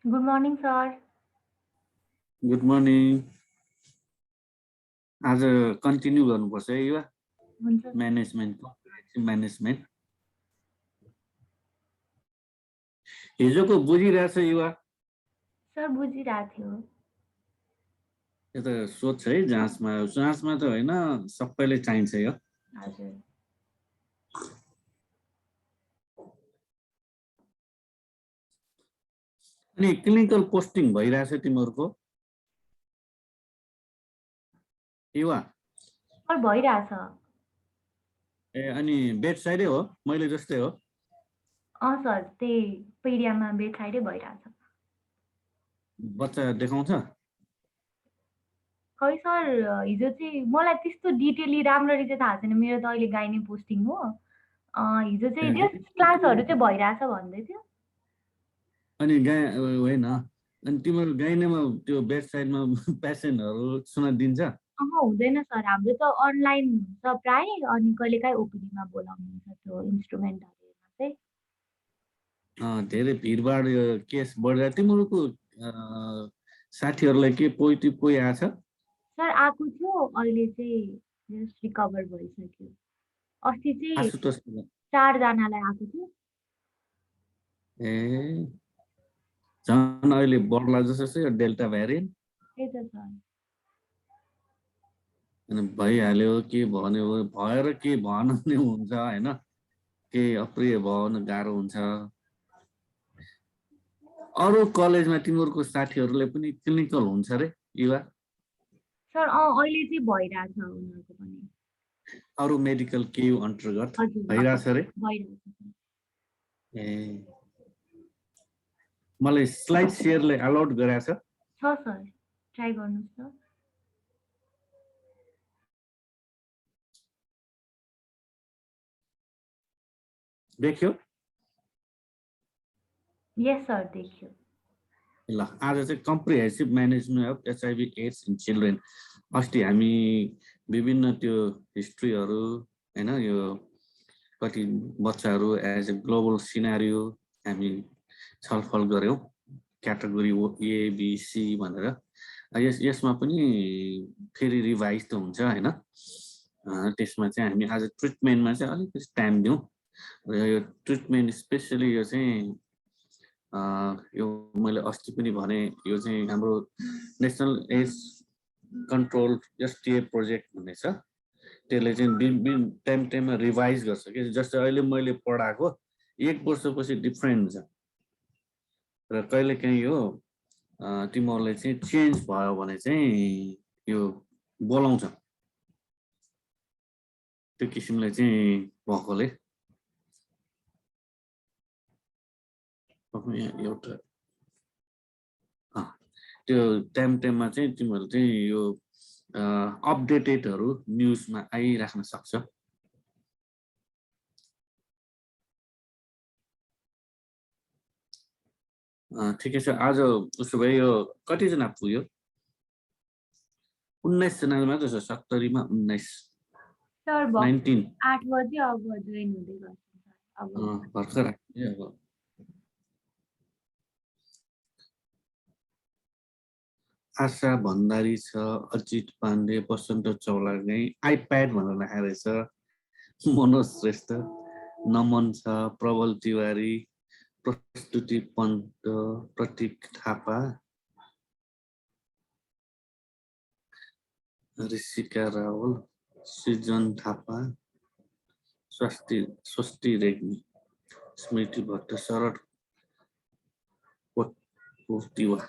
Good morning, sir. Good morning. आज continue गर्नुपर्छ है युवा हुन्छ म्यानेजमेन्ट म्यानेजमेन्ट। हिजोको बुझिरहेछ युवा? सर बुझिरहेको थियो। यो त सोध्छ है जाँचमा त होइन, सबैले चाहिन्छ यो। हजुर। अनि क्लिनिकल पोस्टिङ भइरहेछ तिमीहरूको युवा? सर भइरहेछ। ए अनि बेड साइडै हो, मैले जस्तै हो? सर त्यही पेडियामा बेड साइडै भइरहेछ। बच्चा देखाउँछ? खै सर हिजो चाहिँ मलाई त्यस्तो डिटेली राम्ररी चाहिँ थाहा छैन, मेरो त अहिले गाइनी पोस्टिङ हो। हिजो चाहिँ जस्ट क्लासहरू चाहिँ भइरहेछ भन्दै थियो। अनि होइन, अनि तिम्रो गाइनेमा त्यो बेड साइडमा पेसेन्टहरू सुना दिन्छ? हुँदैन सर, हाम्रो त अनलाइन हुन्छ प्राय, अनि कहिलेकाहीँ ओपिडीमा बोलाउनुहुन्छ त्यो इन्स्ट्रुमेन्टहरू हेर्न चाहिँ। धेरै भिडभाड केस बढेर तिमीहरूको साथीहरूलाई के कोही आएछ? सर आएको थियो, अहिले चाहिँ जस्ट रिकभर भइसक्यो। अस्ति चाहिँ आशुतोष 4जनालाई आएको थियो। ए झन् अहिले बढ्ला जस्तो छ यो डेल्टा भ्यारिएन्ट। त्यही त सर। अनि भइहाल्यो के भन्यो भएर के भन्ने हुन्छ होइन, के अप्रिय भयो भने गाह्रो हुन्छ। अरू कलेजमा तिमीहरूको साथीहरूले पनि क्लिनिकल हुन्छ रे युवा? सर अहिले चाहिँ भइरहेछ उनीहरूको पनि। अरू मेडिकल के अन्तर्गत हजुर भइरहेछ रे? भइरहेछ। ए मलाई स्लाइड सेयरले अलाउड गराएको छ सर, ट्राई गर्नुहोस् त। देख्यो? यस सर देखियो। ल आज चाहिँ comprehensive management of HIV AIDS in children. अस्ति हामी विभिन्न त्यो हिस्ट्रीहरू होइन, यो कति बच्चाहरू एज ए ग्लोबल सिनारियो हामी छलफल गऱ्यौँ, क्याटेगोरी एबिसी भनेर। यसमा पनि फेरि रिभाइज त हुन्छ होइन, त्यसमा चाहिँ हामी आज ट्रिटमेन्टमा चाहिँ अलिकति टाइम दिउँ र यो ट्रिटमेन्ट स्पेसली यो चाहिँ यो मैले अस्ति पनि भने, यो चाहिँ हाम्रो नेसनल एड्स कन्ट्रोल एसटिए प्रोजेक्ट भन्ने छ, त्यसले चाहिँ टाइममा रिभाइज गर्छ कि। जस्तै अहिले मैले पढाएको 1 वर्षपछि डिफ्रेन्ट हुन्छ र कहिलेकाहीँ यो तिमीहरूले चाहिँ चेन्ज भयो भने चाहिँ यो बोलाउँछ, त्यो किसिमले चाहिँ भएकोले एउटा त्यो टाइममा चाहिँ तिमीहरू चाहिँ यो अपडेटेडहरू न्युजमा आइराख्न सक्छ। ठिकै छ। आज उसो भए यो कतिजना पुग्यो? 19 जना मात्र छ, 70 मा 19। सर 19 8 बजे अब जोइन हुँदै गर्छ सर। अब भर्खर अब आशा भण्डारी छ, अजित पाण्डे, बसन्त चौलागाई, आइप्याड भनेर लेखेको रहेछ, मनोज श्रेष्ठ, नमन छ, प्रबल तिवारी, प्रस्तुति पन्त, प्रतीक थापा, ऋषिका रावल, सृजन थापा, स्वस्ति रेग्मी, स्मृति भट्ट, शरद पोतिवा।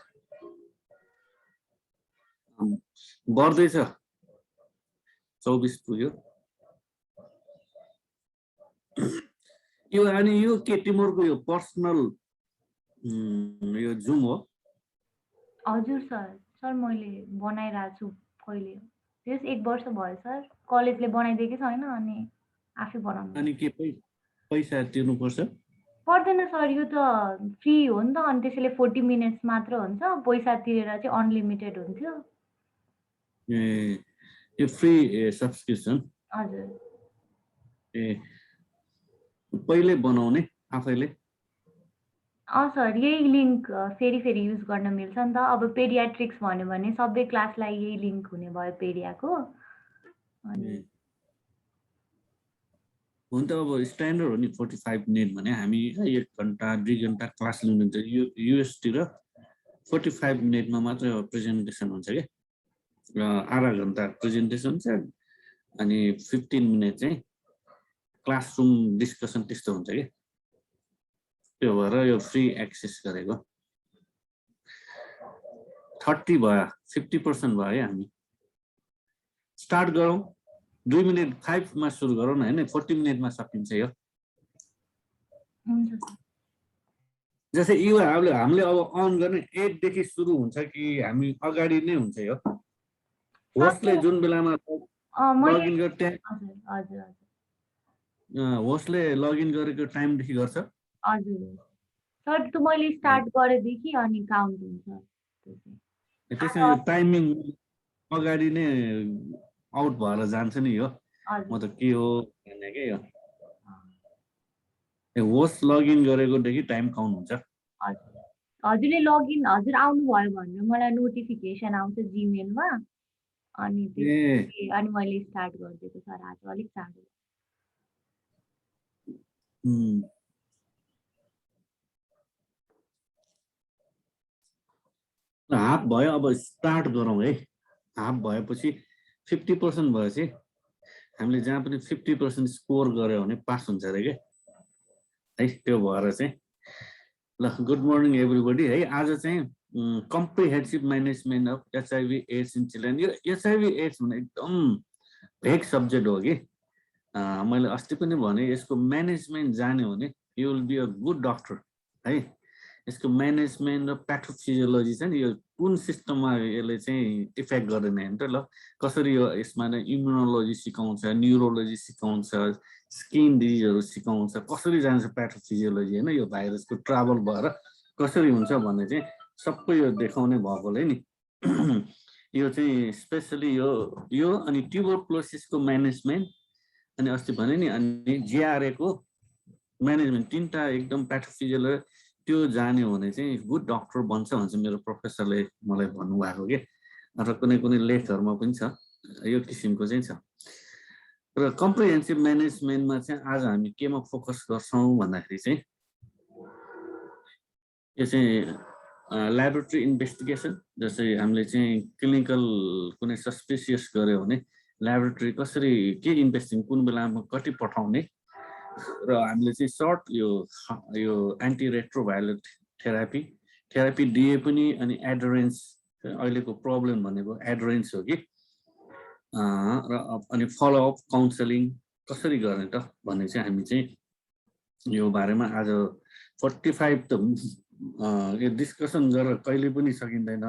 बढ्दैछ, 24 पुग्यो। यो अनि यो के तिमीहरूको यो पर्सनल यो जुम हो? हजुर सर। सर मैले बनाइरहेको छु कहिले, त्यस 1 वर्ष भयो सर, कलेजले बनाइदिएकै छैन अनि आफै बनाउनु। अनि के पैसा तिर्नुपर्छ? पर्दैन सर, यो त फ्री हो नि त, अनि त्यसैले 40 मिनट्स मात्र हुन्छ, पैसा तिरेर चाहिँ अनलिमिटेड हुन्थ्यो। ए यो फ्री सब्सक्रिप्सन? हजुर। ए पहिले बनाउने आफैले? सर यही लिङ्क फेरि युज गर्न मिल्छ नि त। अब पेडियाट्रिक्स भन्यो भने सबै क्लासलाई यही लिङ्क हुने भयो पेडियाको। अनि हुन त अब स्ट्यान्डर्ड हो नि 45 मिनट भने हामी 1 घन्टा 2 घन्टा क्लास लिनुहुन्छ युएसतिर 45 मिनटमा मात्र प्रेजेन्टेसन हुन्छ के आधा घन्टा प्रेजेन्टेसन छ अनि 15 मिनट चाहिँ क्लासरुम डिस्कसन त्यस्तो हुन्छ के त्यो भएर यो फ्री एक्सेस गरेको 30 भयो 50% भयो है हामी स्टार्ट गरौँ 2 मिनट 5 मा सुरु गरौँ न हैन 40 मिनेटमा सकिन्छ यो हुन्छ सर। जस्तै यो हामीले अब अन गर्ने 8 देखि सुरु हुन्छ कि हामी अगाडि नै हुन्छ यो होस्टले जुन बेलामा लगइन गर्छ हजुर हजुर हजुर होस्टले लगइन गरेको टाइमदेखि गर्छ हजुर सर त्यो मैले स्टार्ट गरेदेखि अनि काउन्ट हुन्छ त्यो चाहिँ। त्यसमा यो टाइमिङ अगाडि नै आउट भएर जान्छ नि यो म त के हो भन्ने के यो होस्ट लगइन गरेकोदेखि टाइम काउन्ट हुन्छ। हजुर हजुरले लगइन हजुर आउनुभयो भनेर मलाई नोटिफिकेसन आउँछ जिमेलमा अनि त्यसपछि अनि मैले स्टार्ट गरिदिएको सर आज अलिक चाँडो। हाफ भयो अब स्टार्ट गरौँ है हाफ भएपछि 50% भएपछि हामीले जहाँ पनि 50% स्कोर गर्यो भने पास हुन्छ अरे के है त्यो भएर चाहिँ ल गुड मर्निङ एभ्रीबडी है आज चाहिँ comprehensive management of HIV AIDS in children यो एचआइभी एड्स भने एकदम भेग सब्जेक्ट हो कि मैले अस्ति पनि भने यसको म्यानेजमेन्ट जान्यो भने you will be a good doctor है यसको म्यानेजमेन्ट र प्याथोफिजियोलोजी चाहिँ यो कुन सिस्टममा यसले चाहिँ इफेक्ट गर्दैन हैन त ल कसरी यो यसमा इम्युनोलोजी सिकाउँछ न्युरोलोजी सिकाउँछ स्किन डिजिजहरु सिकाउँछ कसरी जान्छ प्याथोफिजियोलोजी हैन यो भाइरसको ट्राभल भएर कसरी हुन्छ भन्ने चाहिँ सबै यो देखाउने भएकोले नि यो चाहिँ स्पेशली यो अनि ट्युबरक्लोसिसको म्यानेजमेन्ट अनि अस्ति भने नि अनि जिआरए को म्यानेजमेन्ट तीनटा एकदम प्याथोफिजियोलोजी त्यो जान्यो भने चाहिँ गुड डक्टर बन्छ भन्छ मेरो प्रोफेसरले मलाई भन्नुभएको के र कुनै कुनै लेखहरुमा पनि छ यो किसिमको चाहिँ छ र कम्प्रिहेन्सिभ म्यानेजमेन्टमा चाहिँ आज हामी केमा फोकस गर्छौं भन्दाखेरि चाहिँ यो चाहिँ ल्याबोरेटरी इन्भेस्टिगेसन जस्तै हामीले चाहिँ क्लिनिकल कुनै सस्पिसियस गर्यो भने ल्याबोरेटरी कसरी के इन्भेस्टिङ कुन बेलामा कति पठाउने र हामीले चाहिँ सर्ट यो एन्टी रेट्रोभायोलेट थेरापी दिए पनि अनि एडरेन्स अहिलेको प्रब्लम भनेको एडरेन्स हो कि र अनि फलोअप काउन्सेलिङ कसरी गर्ने त भन्ने चाहिँ हामी चाहिँ यो बारेमा आज 45 त यो डिस्कसन गरेर कहिले पनि सकिँदैन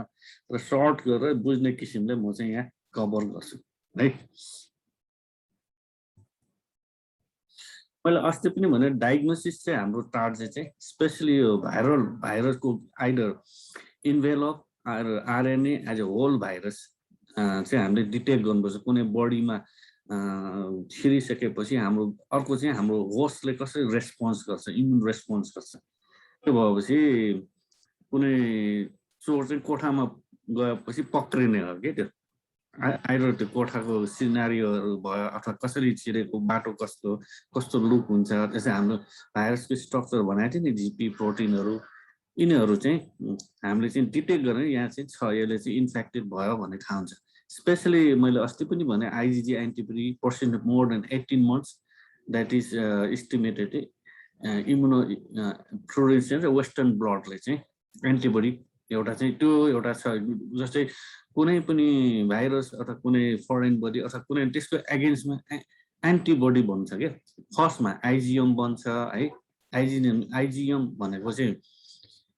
र सर्ट गरेर बुझ्ने किसिमले म चाहिँ यहाँ कभर गर्छु है। मैले अस्ति पनि भने डायग्नोसिस चाहिँ हाम्रो टार्गेट चाहिँ स्पेशली यो भाइरसको either envelope RNA as a whole virus चाहिँ हामीले डिटेक्ट गर्नुपर्छ कुनै बडीमा छिरिसकेपछि हाम्रो अर्को चाहिँ हाम्रो होस्टले कसरी रेस्पोन्स गर्छ इम्युन रेस्पोन्स गर्छ त्यो भएपछि कुनै चोर चाहिँ कोठामा गएपछि पक्रिने हो कि त्यो आइदर त्यो कोठाको सिनारीहरू भयो अथवा कसरी छिरेको बाटो कस्तो लुक हुन्छ त्यसै हाम्रो भाइरसको स्ट्रक्चर बनाएको थियो नि जिपी प्रोटिनहरू यिनीहरू चाहिँ हामीले चाहिँ डिटेक्ट गरेर यहाँ चाहिँ छ यसले चाहिँ इन्फेक्टेड भयो भन्ने थाहा हुन्छ स्पेशली मैले अस्ति पनि भने IgG antibody percent more than 18 months that is estimated immunofluorescence र वेस्टर्न ब्लडले चाहिँ एन्टिबडी एउटा चाहिँ त्यो एउटा छ जस्तै कुनै पनि भाइरस अथवा कुनै फरेन बडी अथवा कुनै त्यसको एगेन्स्टमा एन्टिबडी बन्छ के फर्स्टमा आइजिएम बन्छ है आइजिएम भनेको चाहिँ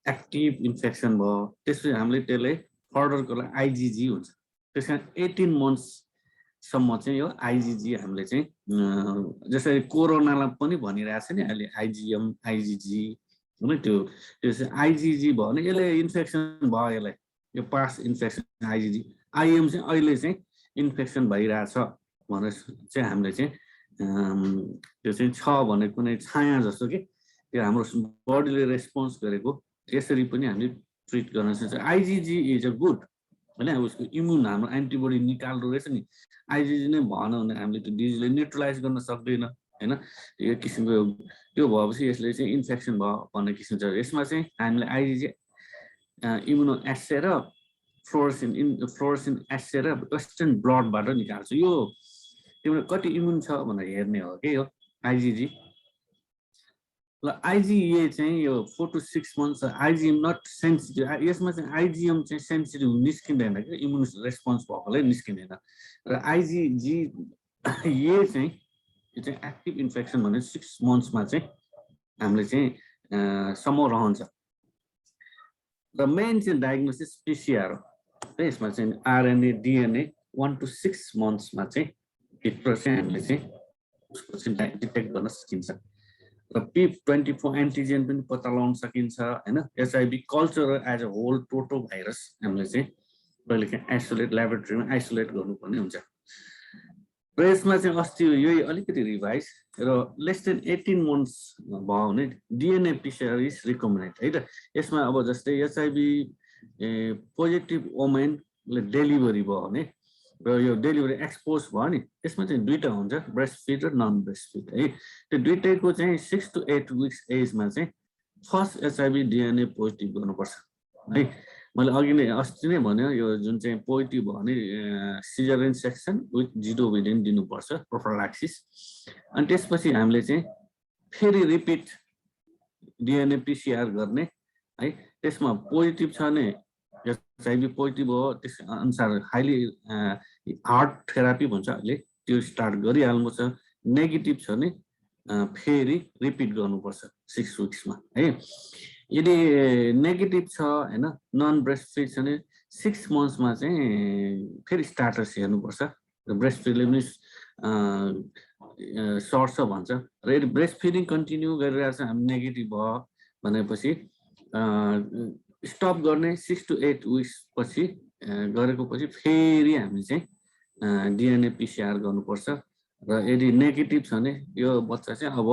एक्टिभ इन्फेक्सन भयो त्यसपछि हामीले त्यसलाई फर्दरको लागि आइजिजी हुन्छ त्यसमा 18 months सम्म चाहिँ यो आइजिजी हामीले चाहिँ जसरी कोरोनालाई पनि भनिरहेछ नि अहिले आइजिएम आइजिजी हैन त्यो चाहिँ आइजिजी भयो भने यसले इन्फेक्सन भयो यसलाई यो पास इन्फेक्सन आइजिजी आइएम चाहिँ अहिले चाहिँ इन्फेक्सन भइरहेछ भनेर चाहिँ हामीले चाहिँ त्यो चाहिँ छ भने कुनै छाया जस्तो कि त्यो हाम्रो बडीले रेस्पोन्स गरेको त्यसरी पनि हामीले ट्रिट गर्न सक्छ आइजिजी इज अ गुड हैन उसको इम्युन हाम्रो एन्टिबडी निकाल्दो रहेछ नि आइजिजी नै भएन भने हामीले त्यो डिजिजले न्युट्रलाइज गर्न सक्दैन हैन यो किसिमको त्यो भएपछि यसले चाहिँ इन्फेक्सन भयो भन्ने किसिम छ यसमा चाहिँ हामीले आइजिजी इम्युनो एसे र फ्लोरोसिन एसे र वेस्टर्न ब्लडबाट निकाल्छ यो तिम्रो कति इम्युन छ भनेर हेर्ने हो के हो आइजिजी ल आइजिए चाहिँ यो 4 to 6 months IgM not sensitive यसमा चाहिँ आइजिएम चाहिँ सेन्सिटिभ निस्किँदैन के इम्युन रेस्पोन्स भएकोले निस्किँदैन र आइजिजी ये चाहिँ यो चाहिँ एक्टिभ इन्फेक्सन भने 6 months मा चाहिँ हामीले चाहिँ सम्म रहन्छ र मेन चाहिँ डायग्नोसिस पीसीआर हो यसमा चाहिँ आरएनए डीएनए 1 to 6 months मा चाहिँ भित्र चाहिँ हामीले चाहिँ उसको चाहिँ डिटेक्ट गर्न सकिन्छ र P24 एन्टिजेन पनि पत्ता लगाउन सकिन्छ हैन HIV culture as a whole टोटो भाइरस हामीले चाहिँ पहिले चाहिँ आइसोलेट ल्याबोरेटरीमा आइसोलेट गर्नुपर्ने हुन्छ र यसमा चाहिँ अस्ति यही अलिकति रिभाइज र लेस देन 18 months भयो भने डीएनए पीसीआर इज रिकमेन्डेड है त यसमा अब जस्तै एचआईभी पोजिटिभ वुमेनले डेलिभरी भयो भने र यो डेलिभरी एक्सपोज भयो नि यसमा चाहिँ दुईटा हुन्छ ब्रेस्ट फिड र नन ब्रेस्ट फिड है त्यो दुईटैको चाहिँ 6 to 8 weeks एजमा चाहिँ फर्स्ट एचआईभी डीएनए पोजिटिभ गर्नुपर्छ है मैले अघि नै अस्ति नै भन्यो यो जुन चाहिँ पोजिटिभ भयो भने सिजरियन सेक्सन विथ जिडोभिडेन दिनुपर्छ प्रोफिलाक्सिस अनि त्यसपछि हामीले चाहिँ फेरि रिपिट डीएनए पीसीआर गर्ने है त्यसमा पोजिटिभ छ भने एचआईभी पोजिटिभ हो त्यस अनुसार हाइली हार्ड थेरापी भन्छ अहिले त्यो स्टार्ट गरिहाल्नुपर्छ नेगेटिभ छ भने फेरि रिपिट गर्नुपर्छ 6 weeks मा है यदि नेगेटिभ छ हैन नन ब्रेस्ट फिड छ भने 6 months मा चाहिँ फेरि स्टार्टर्स हेर्नुपर्छ र ब्रेस्ट फिडले पनि सर्ट्छ भन्छ र यदि ब्रेस्ट फिडिङ कन्टिन्यू गरिरहेको छ हामी नेगेटिभ भयो भनेपछि स्टप गर्ने 6 to 8 weeks पछि गरेको पछि फेरि हामी चाहिँ डीएनए पीसीआर गर्नुपर्छ र यदि नेगेटिभ छ भने यो बच्चा चाहिँ अब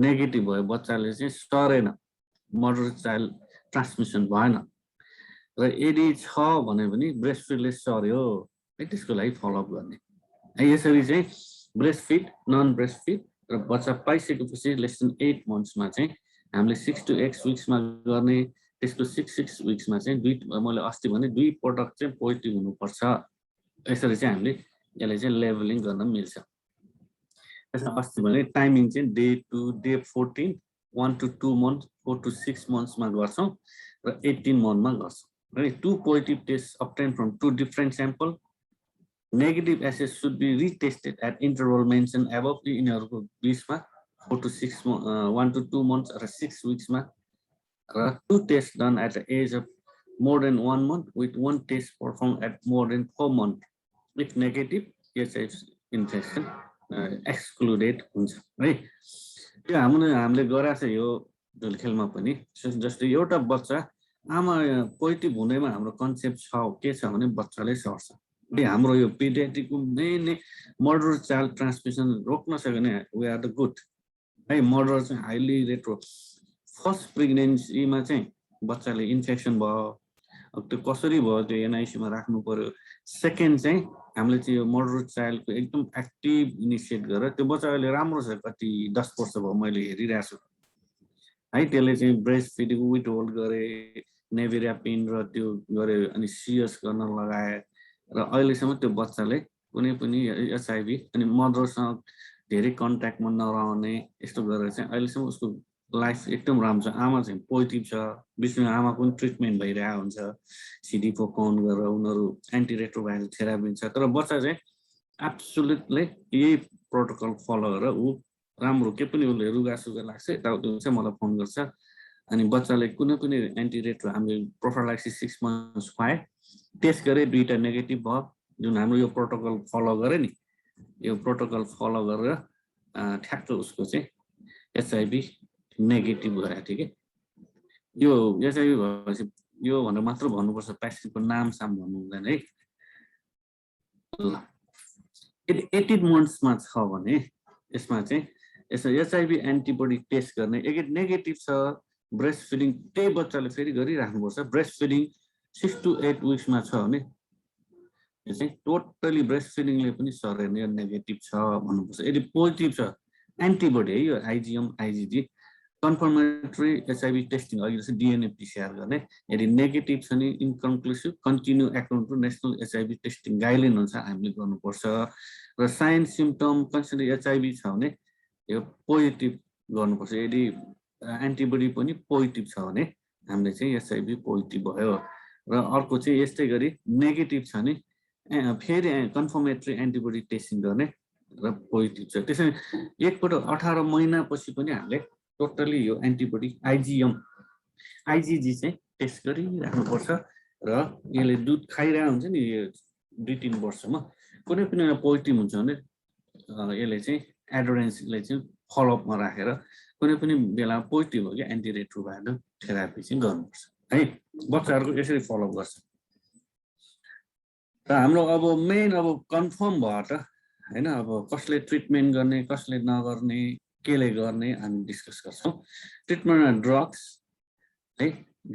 नेगेटिभ भयो बच्चाले चाहिँ सरेन मदर चाइल्ड ट्रान्समिसन भएन र यदि छ भने पनि ब्रेस्ट फिडले सर्यो है त्यसको लागि फलोअप गर्ने यसरी चाहिँ breast feed non breast feed र बच्चा पाइसकेपछि लेस देन 8 months मा चाहिँ हामीले 6 to 8 weeks मा गर्ने त्यसको 6 weeks मा चाहिँ मैले अस्ति भने दुई पटक चाहिँ पोजिटिभ हुनुपर्छ यसरी चाहिँ हामीले यसलाई चाहिँ लेभलिङ गर्न मिल्छ त्यसमा अस्ति भने टाइमिङ चाहिँ day to day 14 1 to 2 months 4 to 6 months मा गर्छौं र 18 month मा गर्छौं र two positive test obtained from two different sample negative assays should be retested at interval mentioned above यिनीहरुको बीचमा 4 to 6 1 to 2 months or 6 weeks ma र 2 tests done at the age of more than 1 month with 1 test performed at more than 4 months if negative HIV infection excluded हुन्छ है त्यो हामीले गराछ यो खेलमा पनि जस्तै एउटा बच्चा आमा पोजिटिभ हुँदैमा हाम्रो कन्सेप्ट छ के छ भने बच्चाले सर्छ हाम्रो यो पेडियाट्रिकको मेन मर्डर चाइल्ड ट्रान्समिसन रोक्न सक्यो भने वी आर द गुड है मर्डर चाहिँ हाइली रेट हो फर्स्ट प्रेग्नेन्सीमा चाहिँ बच्चाले इन्फेक्सन भयो अब त्यो कसरी भयो त्यो एनआइसीमा राख्नु पर्यो सेकेन्ड चाहिँ हामीले चाहिँ यो मर्डर चाइल्डको एकदम एक्टिभ इनिसिएट गरेर त्यो बच्चा अहिले राम्रो छ कति 10 वर्ष भयो मैले हेरिरहेको छु है त्यसले चाहिँ ब्रेस्ट फिडिङ विथ होल्ड गरे नेभिरापिन र त्यो गरे अनि सिएस गर्न लगाए र अहिलेसम्म त्यो बच्चाले कुनै पनि एचआईभी अनि मदरसँग धेरै कन्ट्याक्टमा नरहने यस्तो गरेर चाहिँ अहिलेसम्म उसको लाइफ एकदम राम्रो छ आमा चाहिँ पोजिटिभ छ बिचमा आमाको पनि ट्रिटमेन्ट भइरहेको हुन्छ CD4 काउन्ट गरेर उनीहरू एन्टिरेट्रोभाइरल थेरापी छ तर बच्चा चाहिँ एब्सोल्युटली यही प्रोटोकल फलो गरेर ऊ राम्रो के पनि उसले रुगासुगा लाग्छ यताउति हुन्छ मलाई फोन गर्छ अनि बच्चाले कुनै पनि एन्टिरेट्रो हामीले प्रोफिलाक्सिस 6 months खुवाए टेस्ट गरे दुईटा नेगेटिभ भयो जुन हाम्रो यो प्रोटोकल फलो गरे नि यो प्रोटोकल फलो गरेर ठ्याक्क उसको चाहिँ एचआईभी नेगेटिभ गराएको थियो कि यो एचआईभी भएपछि यो भनेर मात्र भन्नुपर्छ पेसेन्टको नाम साम भन्नु हुँदैन है ल 18 months मा छ भने यसमा चाहिँ यसमा एचआईभी एन्टिबडी टेस्ट गर्ने एक नेगेटिभ छ ब्रेस्ट फिडिङ त्यही बच्चाले फेरि गरिराख्नुपर्छ ब्रेस्ट फिडिङ 6 to 8 विक्समा छ भने यो चाहिँ टोटली ब्रेस्ट फिडिङले पनि सरेन यो नेगेटिभ छ भन्नुपर्छ यदि पोजिटिभ छ एन्टिबडी है यो IgM IgG confirmatory HIV testing अघि जस्तै डिएनए पिसिआर गर्ने यदि नेगेटिभ छ नि inconclusive continue account to national HIV testing guideline अनुसार हामीले गर्नुपर्छ र साइन सिम्पटम कन्सिडर एचआईभी छ भने यो पोजिटिभ गर्नुपर्छ यदि एन्टिबडी पनि पोजिटिभ छ भने हामीले चाहिँ एचआईभी पोजिटिभ भयो र अर्को चाहिँ यस्तै गरी नेगेटिभ छ नि फेरि कन्फर्मेटरी एन्टिबडी टेस्टिङ गर्ने र पोजिटिभ छ त्यसैले एकपल्ट 18 महिनापछि पनि हामीले टोटली यो एन्टिबडी आइजिएम आइजिजी चाहिँ टेस्ट गरिराख्नुपर्छ र यसले दुध खाइरहेको हुन्छ नि यो 2-3 वर्षमा कुनै पनि पोजिटिभ हुन्छ भने यसले चाहिँ एडोरेन्सले चाहिँ फलोअपमा राखेर कुनै पनि बेला पोजिटिभ हो कि एन्टिरेट्रोभाइरल थेरापी चाहिँ गर्नुपर्छ है बच्चाहरूको यसरी फलोअप गर्छ र हाम्रो अब मेन अब कन्फर्म भयो त हैन अब कसले ट्रिटमेन्ट गर्ने कसले नगर्ने केले गर्ने हामी डिस्कस गर्छौँ ट्रिटमेन्टमा ड्रग्स है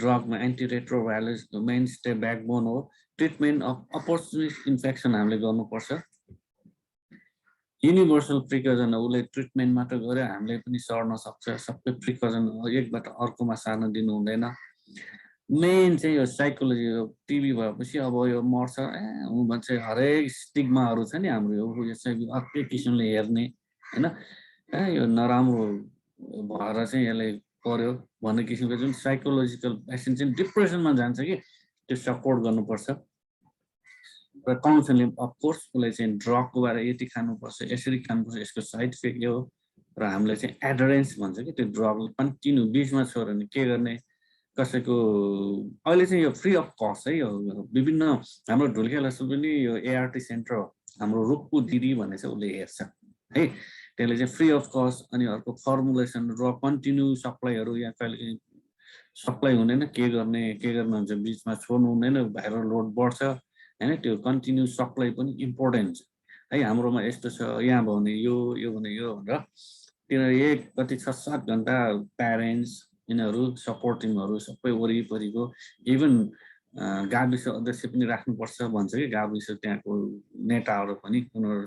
ड्रगमा एन्टिरेट्रोभाइरल मेन स्टे ब्याकबोन हो ट्रिटमेन्ट अफ अपर्चुनिस्ट इन्फेक्सन हामीले गर्नुपर्छ युनिभर्सल प्रिकजन उसले ट्रिटमेन्ट मात्र गरे हामीले पनि सर्न सक्छ सबै प्रिकजन एकबाट अर्कोमा सार्न दिनु हुँदैन मेन चाहिँ यो साइकोलोजी टिभी भएपछि अब यो मर्छ ऊ मान्छे हरेक स्टिग्माहरू छ नि हाम्रो यो चाहिँ अर्कै किसिमले हेर्ने हैन यो नराम्रो भएर चाहिँ यसले पर्यो भन्ने किसिमको जुन साइकोलोजिकल पेसेन्ट चाहिँ डिप्रेसनमा जान्छ कि त्यो सपोर्ट गर्नुपर्छ र काउन्सिलिङ अफकोर्स उसलाई चाहिँ ड्रगको बारे यति खानुपर्छ यसरी खानुपर्छ यसको साइड इफेक्ट यो र हामीले चाहिँ एडरेन्स भन्छ कि त्यो ड्रग कन्टिन्यू बिचमा छोड्यो भने के गर्ने कसैको अहिले चाहिँ यो फ्री अफ कस्ट है यो विभिन्न हाम्रो ढुल्केलासु पनि यो एआरटी सेन्टर हाम्रो रुक्कु दिदी भन्ने चाहिँ उसले हेर्छ है त्यसले चाहिँ फ्री अफ कस्ट अनि अर्को फर्मुलेसन र कन्टिन्यू सप्लाईहरू यहाँ कहिले सप्लाई हुँदैन के गर्ने हुन्छ बिचमा छोड्नु हुँदैन भाइरल लोड बढ्छ हैन त्यो कन्टिन्यू सप्लाई पनि इम्पोर्टेन्ट छ है हाम्रोमा यस्तो छ यहाँ भयो भने यो भने यो भनेर तिनीहरू एक कति 6-7 घण्टा प्यारेन्ट्स यिनीहरू सपोर्टिङहरू सबै वरिपरिको इभन गाविस अध्यक्ष पनि राख्नुपर्छ भन्छ कि गाविस त्यहाँको नेताहरू पनि उनीहरू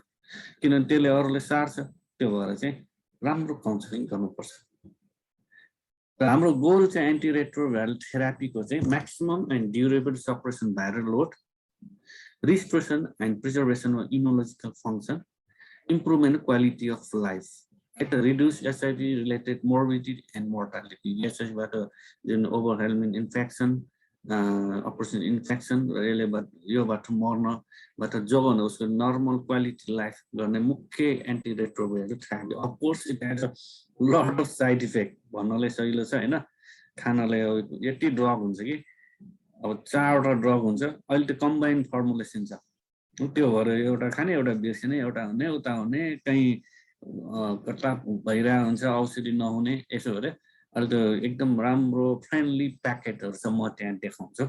किनभने त्यसले अरूले सार्छ त्यो भएर चाहिँ राम्रो काउन्सिलिङ गर्नुपर्छ र हाम्रो गोल चाहिँ एन्टिरेट्रोभाइरल थेरापीको चाहिँ maximum and durable suppression viral load restoration and preservation of immunological function, improvement of quality of life. It reduce HIV-related morbidity and mortality. HIV then overwhelming infection, operation infection, really, but you but morna, but a job on also normal quality life. Antiretroviral therapy. Of course, it has a lot of side effect. One less na खानाले यति drug हुन्छ कि अब 4वटा drug हुन्छ अहिले त्यो combine formulation छ त्यो भएर एउटा खाने एउटा बिर्सिने एउटा हुने उता हुने कहीँ कता भइरहेको हुन्छ औषधि नहुने यसो गरे अहिले त्यो एकदम राम्रो फ्रेन्डली प्याकेटहरू छ म त्यहाँ देखाउँछु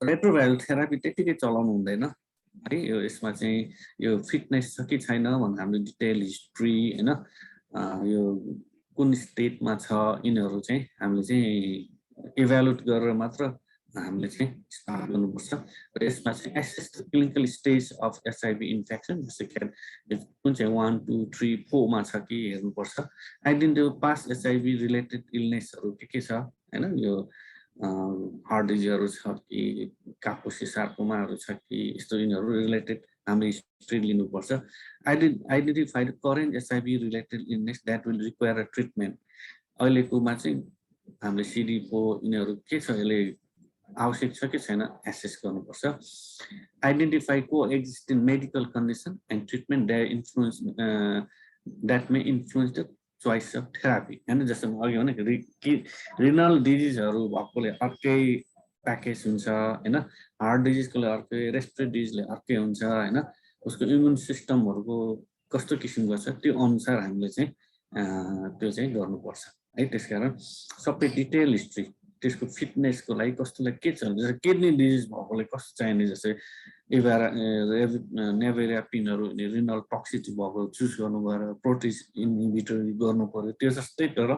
रेट्रोभाइरल थेरापी त्यतिकै चलाउनु हुँदैन है यो यसमा चाहिँ यो फिटनेस छ कि छैन भन्दा हाम्रो डिटेल हिस्ट्री हैन यो कुन स्टेटमा छ यिनीहरू चाहिँ हामीले चाहिँ इभ्यालुएट गरेर मात्र हामीले चाहिँ स्टार्ट गर्नुपर्छ र यसमा चाहिँ assess the clinical stage of HIV infection जस्तै कुन चाहिँ 1, 2, 3, 4 मा छ कि हेर्नुपर्छ आइडेन्टिफाई पास्ट एचआईभी रिलेटेड इलनेसहरू के छ हैन यो हार्ट डिजिजहरू छ कि कापुसी सार्कोमाहरू छ कि यस्तो यिनीहरू रिलेटेड हामीले हिस्ट्री लिनुपर्छ identify the current HIV related illness that will require a treatment अहिलेकोमा चाहिँ हामीले सिडी4 यिनीहरू के छ यसले आवश्यक छ कि छैन एसेस गर्नुपर्छ आइडेन्टिफाई को existing medical condition and treatment that may influence the choice of therapy हैन जस्तो अघि भने रिनल डिजिजहरू भएकोले अर्कै प्याकेज हुन्छ हैन हार्ट डिजिजकोले अर्कै रेस्पिरेटरी डिजिजले अर्कै हुन्छ हैन उसको इम्युन सिस्टमहरुको कस्तो किसिमको छ त्यो अनुसार हामीले चाहिँ त्यो चाहिँ गर्नुपर्छ है त्यसकारण सबै डिटेल हिस्ट्री त्यसको फिटनेसको लागि कस्तोलाई के छ जस्तै किडनी डिजिज भएकोलाई कस्तो चाहिने जस्तै नेभेरापिनहरू रिनल टक्सिटी भएको चुज गर्नु भएर प्रोटेज इन्हिबिटर गर्नु पर्यो त्यो जस्तै तर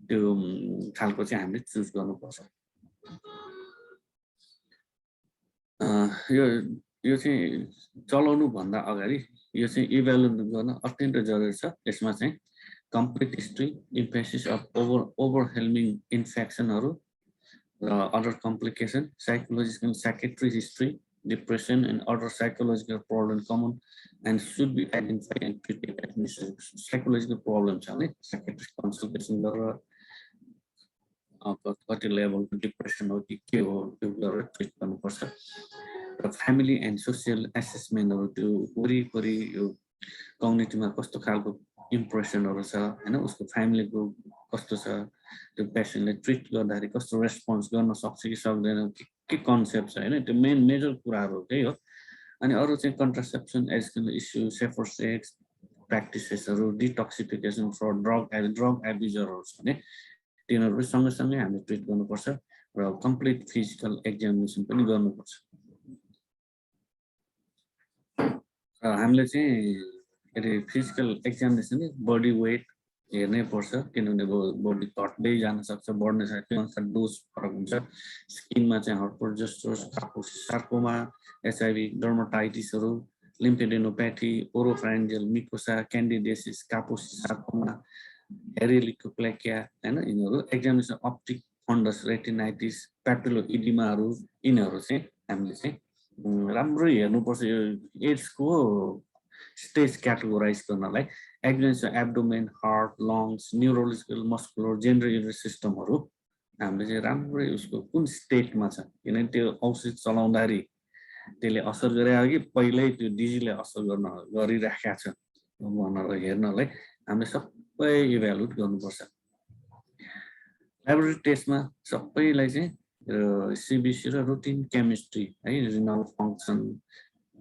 त्यो खालको चाहिँ हामीले चुज गर्नुपर्छ यो चाहिँ चलाउनु भन्दा अगाडि यो चाहिँ इभ्यालुएट गर्न अत्यन्त जरुरी छ यसमा चाहिँ complete history, emphasis of overwhelming infectionहरू other complication, psychological psychiatric history, depression and other psychological problems common and should be identified and treated as necessary. Psychological problems are psychiatric consultation कति लेभलको डिप्रेसन हो कि के हो त्यो गरेर ट्रिट गर्नुपर्छ र फ्यामिली एन्ड सोसियल एसेसमेन्टहरू त्यो वरिपरि यो कम्युनिटीमा कस्तो खालको इम्प्रेसनहरू छ हैन उसको फ्यामिलीको कस्तो छ त्यो पेशेन्टले ट्रिट गर्दाखेरि कस्तो रेस्पोन्स गर्न सक्छ कि सक्दैन के कन्सेप्ट छ हैन त्यो मेन मेजर कुराहरू त्यही हो अनि अरु चाहिँ contraception educational issue safer sex प्र्याक्टिसेसहरू डिटक्सिफिकेसन फर ड्रग एब्युजरहरू छ भने तिनीहरू सँगसँगै हामीले ट्रिट गर्नुपर्छ र कम्प्लिट फिजिकल एक्जामिनेसन पनि गर्नुपर्छ हामीले चाहिँ फिजिकल एक्जामिनेसन बडी वेट हेर्नै पर्छ किनभने बडी घट्दै जान सक्छ बढ्ने सक्छ त्यो अनुसार डोज फरक हुन्छ स्किनमा चाहिँ हर्पोजस्टोस कापोसिस सार्कोमा एचआईभी डर्माटाइटिसहरू लिम्फेडेनोप्याथी ओरोफ्यारिन्जियल मिकोसा क्यान्डिडियासिस कापोसिस सार्कोमा हेरिलिकोप्लेकिया हैन यिनीहरू एक्जामिनेसन अप्टिक फन्डस रेटिनाइटिस प्यापिलोइडिमाहरू यिनीहरू चाहिँ हामीले चाहिँ राम्रै हेर्नुपर्छ यो एड्सको स्टेज क्याटेगोराइज गर्नलाई examination abdomen heart lungs neurological muscular general सिस्टमहरू हामीले चाहिँ राम्रै उसको कुन स्टेटमा छ किनभने त्यो औषध चलाउँदाखेरि त्यसले असर गरेको कि पहिल्यै त्यो डिजिजले असर गरिराखेको छ भनेर हेर्नलाई हामीले सबै इभ्यालुएट गर्नुपर्छ ल्याबोरेटरी टेस्टमा सबैलाई चाहिँ सीबीसी र रुटिन केमिस्ट्री है रिनल फङ्क्सन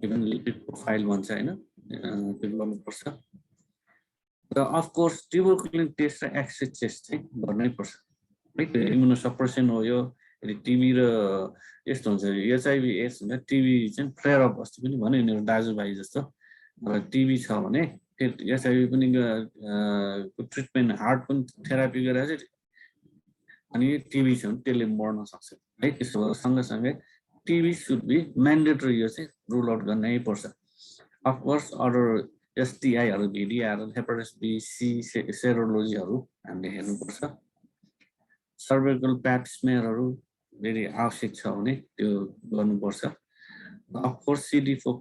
इभन लिपिड प्रोफाइल भन्छ हैन त्यो गर्नुपर्छ र अफकोर्स ट्युबरकुलिन टेस्ट र एक्सेस टेस्ट चाहिँ गर्नै पर्छ है त्यो इम्युनोसप्रेसन हो यो यदि टिबी र यस्तो हुन्छ एचआईभी एड्स हुन्छ टिबी चाहिँ फ्लेयर अप अस्ति पनि भन्यो यिनीहरू दाजुभाइ जस्तो र टिबी छ भने एचआईभी पनि ट्रिटमेन्ट हार्ट पनि थेरापी गरेर चाहिँ अनि टिबी छ भने त्यसले मर्न सक्छ है त्यसो सँगसँगै टिबी सुड बी म्यान्डेटरी यो चाहिँ रुल आउट गर्नै पर्छ अफकोर्स अदर एसटिआईहरू भिडिआर हेपाटाइटिस बी सी सेरोलोजीहरू हामीले हेर्नुपर्छ सर्भाइकल प्याप स्मेयरहरू यदि आवश्यक छ भने त्यो गर्नुपर्छ of course CD4